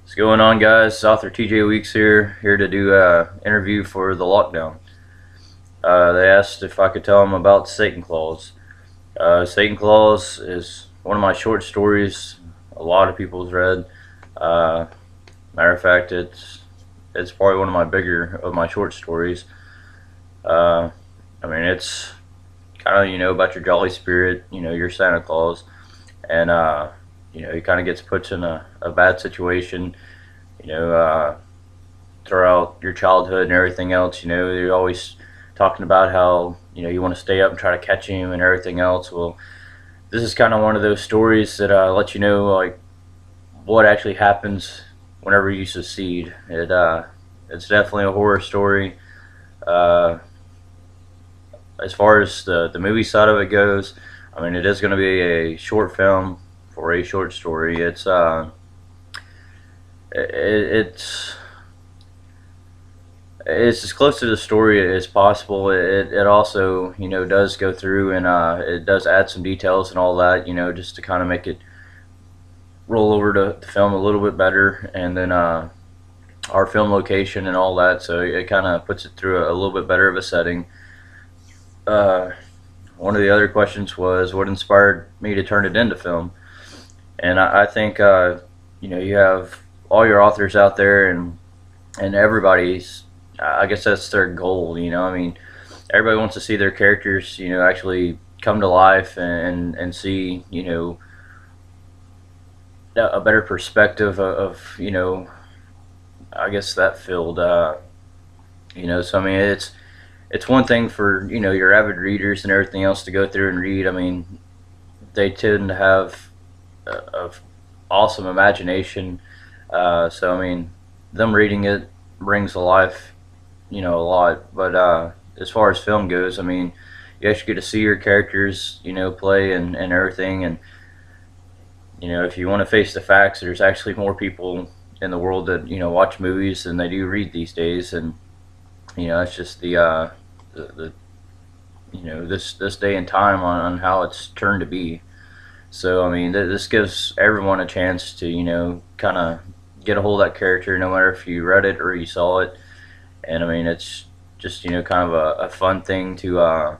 What's going on, guys? Author TJ Weeks here to do a interview for the lockdown. They asked if I could tell them about Satan Claus. Satan Claus is one of my short stories. A lot of people's read. Uh, Matter of fact, it's probably one of my bigger of my short stories. Uh, it's kind of about your jolly spirit. Your Santa Claus, and he kind of gets put in a bad situation. You know, uh, Throughout your childhood and everything else, you're always talking about how you want to stay up and try to catch him and everything else. Well, this is kind of one of those stories that let you know like what actually happens whenever you succeed. It's definitely a horror story. Uh, as far as the movie side of it goes, it is going to be a short film for a short story. It's it's as close to the story as possible. It also does go through and it does add some details and all that, just to kind of make it roll over to the film a little bit better, and then our film location and all that, so it kind of puts it through a little bit better of a setting. uh, One of the other questions was what inspired me to turn it into film, and I think you have all your authors out there, and everybody's, I guess that's their goal. Everybody wants to see their characters, actually come to life and see, a better perspective of I guess that field. So it's one thing for your avid readers and everything else to go through and read. They tend to have a awesome imagination. Them reading it brings to life, a lot. But as far as film goes, you actually get to see your characters, play and everything. And if you want to face the facts, there's actually more people in the world that watch movies than they do read these days. And it's just the this day and time on how it's turned to be. So this gives everyone a chance to kind of get a hold of that character, no matter if you read it or you saw it. And it's just kind of a fun thing to for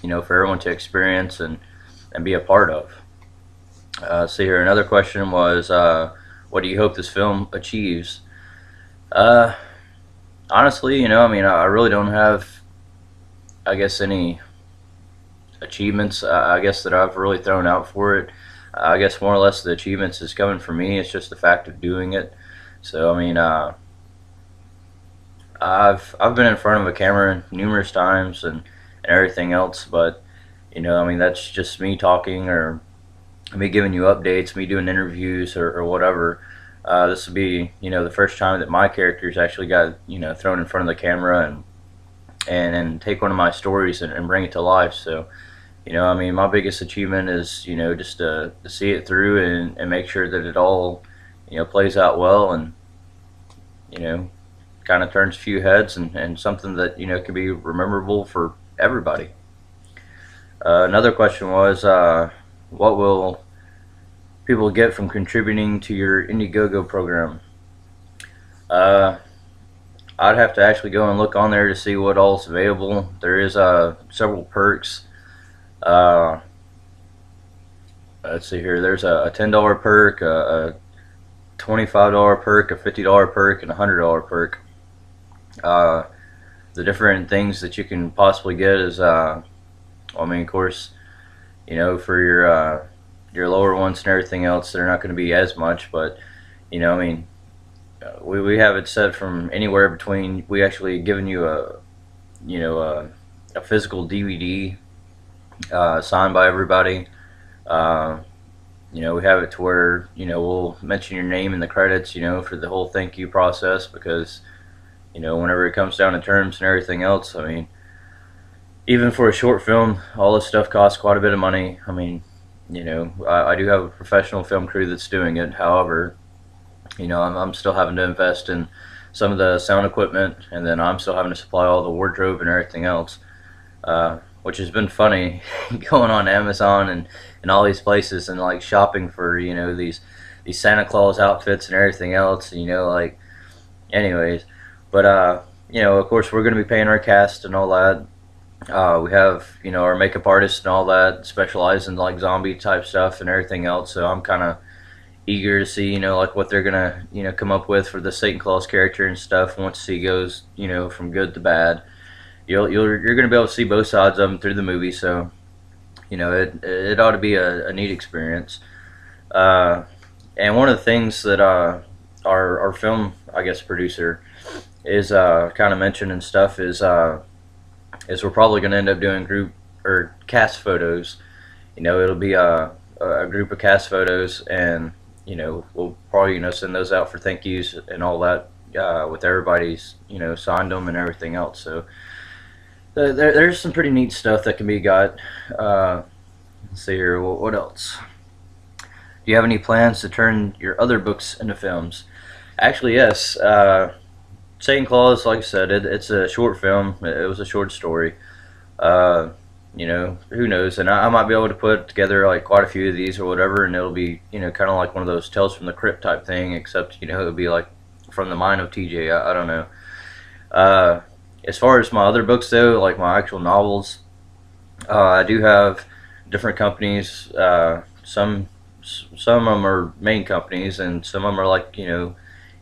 everyone to experience and be a part of. See here, another question was, what do you hope this film achieves? Uh, Honestly, I really don't have, I guess, any achievements, I guess, that I've really thrown out for it. I guess more or less the achievements is coming from me. It's just the fact of doing it. So I've been in front of a camera numerous times and everything else, but that's just me talking, or me giving you updates, me doing interviews, or whatever. This will be the first time that my characters actually got thrown in front of the camera and take one of my stories and bring it to life. So my biggest achievement is just to see it through and make sure that it all plays out well, and you know kind of turns a few heads, and something that can be memorable for everybody. Another question was, what will people get from contributing to your Indiegogo program? Uh, I'd have to actually go and look on there to see what all's available. There is several perks. Uh, let's see here. There's a $10 perk, a $25 perk, a $50 perk, and a $100 perk. Uh, the different things that you can possibly get is, of course, for your lower ones and everything else, they're not going to be as much, but we have it set from anywhere between. We actually given you a you know a physical DVD signed by everybody. Uh, we have it to where we'll mention your name in the credits, for the whole thank you process, because whenever it comes down to terms and everything else, even for a short film, all this stuff costs quite a bit of money. I do have a professional film crew that's doing it. However, I'm still having to invest in some of the sound equipment, and then I'm still having to supply all the wardrobe and everything else, which has been funny going on Amazon and all these places and like shopping for these these Santa Claus outfits and everything else. Like, anyways, but of course, we're gonna be paying our cast and all that. We have our makeup artists and all that specialize in like zombie type stuff and everything else. So I'm kind of eager to see like what they're gonna come up with for the Satan Claus character and stuff once he goes from good to bad. You're gonna be able to see both sides of him through the movie. So it ought to be a neat experience. Uh, and one of the things that our film, I guess, producer is kind of mentioned and stuff is we're probably going to end up doing group or cast photos. It'll be a group of cast photos, and we'll probably send those out for thank yous and all that with everybody's signed them and everything else. So there's some pretty neat stuff that can be got. Let's see here. What else? Do you have any plans to turn your other books into films? Actually, yes. Satan Claus, like I said, it's a short film. It was a short story. Uh, who knows? And I might be able to put together like quite a few of these or whatever, and it'll be kind of like one of those Tales from the Crypt type thing, except it'll be like from the mind of TJ. I don't know. Uh, as far as my other books though, like my actual novels, I do have different companies. Some of them are main companies, and some of them are like indie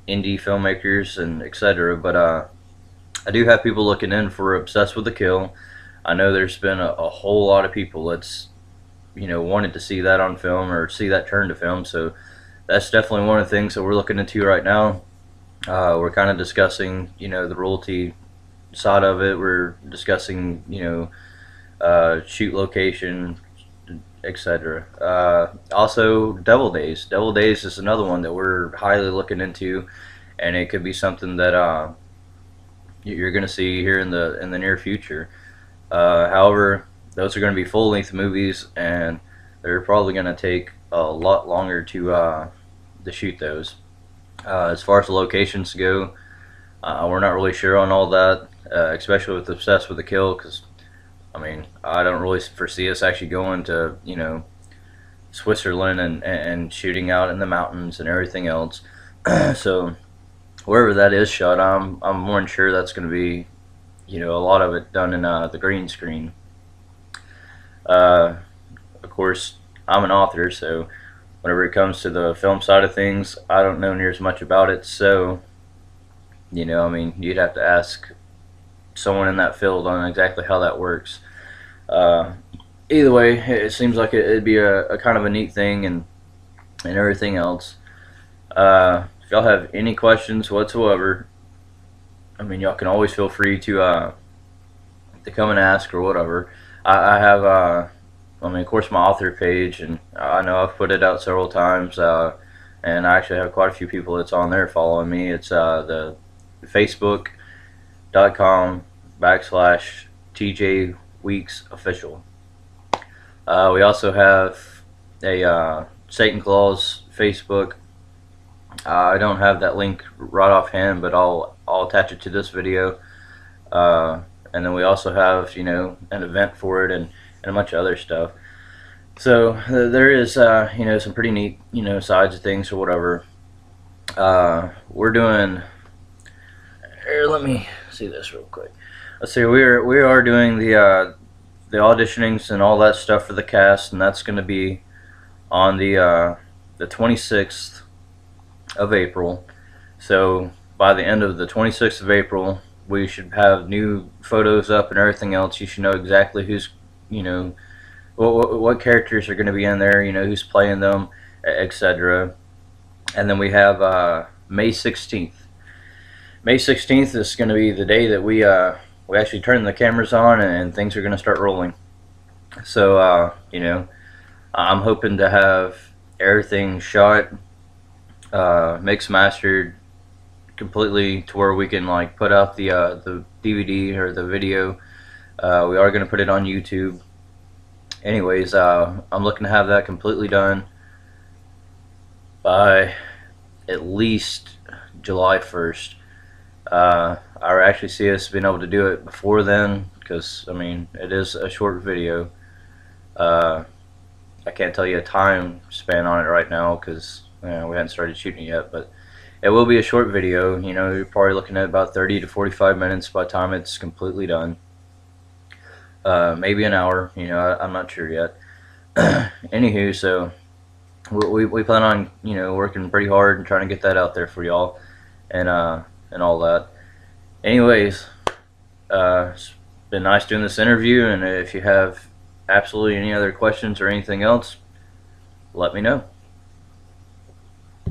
filmmakers and etc. But I do have people looking in for Obsessed with the Kill. I know there's been a whole lot of people that's wanted to see that on film or see that turned to film. So that's definitely one of the things that we're looking into right now. We're kind of discussing the royalty side of it. We're discussing shoot location, etc. Also, Devil Days. Devil Days is another one that we're highly looking into, and it could be something that you're going to see here in the near future. However, those are going to be full length movies, and they're probably going to take a lot longer to shoot those. As far as the locations go, we're not really sure on all that, especially with Obsessed with the Kill, because I mean, I don't really foresee us actually going to, Switzerland and shooting out in the mountains and everything else. So wherever that is shot, I'm more than sure that's going to be, a lot of it done in the green screen. Uh, of course, I'm an author, so whenever it comes to the film side of things, I don't know near as much about it. So, I mean, you'd have to ask someone in that field on exactly how that works. Uh, Either way, it seems like it'd be a kind of a neat thing and everything else. If y'all have any questions whatsoever, I mean, y'all can always feel free to come and ask or whatever. I have, I mean, of course, my author page, and I know I've put it out several times, and I actually have quite a few people that's on there following me. It's the Facebook.com/ TJ Weeks Official. We also have a Satan Claus Facebook. I don't have that link right offhand, but I'll attach it to this video. And then we also have an event for it and a bunch of other stuff. So there is some pretty neat sides of things or whatever. We're doing. Here, let me see this real quick. Let's see. We are doing the auditionings and all that stuff for the cast, and that's going to be on the 26th of April. So by the end of the 26th of April, we should have new photos up and everything else. You should know exactly who's what characters are going to be in there, who's playing them, etc. And then we have May 16th. May 16th is going to be the day that we actually turn the cameras on and things are going to start rolling. So I'm hoping to have everything shot, mixed, mastered completely to where we can like put out the DVD or the video. We are going to put it on YouTube. Anyways, I'm looking to have that completely done by at least July 1st. I actually see us being able to do it before then, because I mean it is a short video. I can't tell you a time span on it right now, because We hadn't started shooting it yet, but it will be a short video. You know, you're probably looking at about 30 to 45 minutes by the time it's completely done. Maybe an hour. You know, I'm not sure yet. Anywho, so we plan on, you know, working pretty hard and trying to get that out there for y'all, and all that. Anyways, it's been nice doing this interview, and if you have absolutely any other questions or anything else, let me know.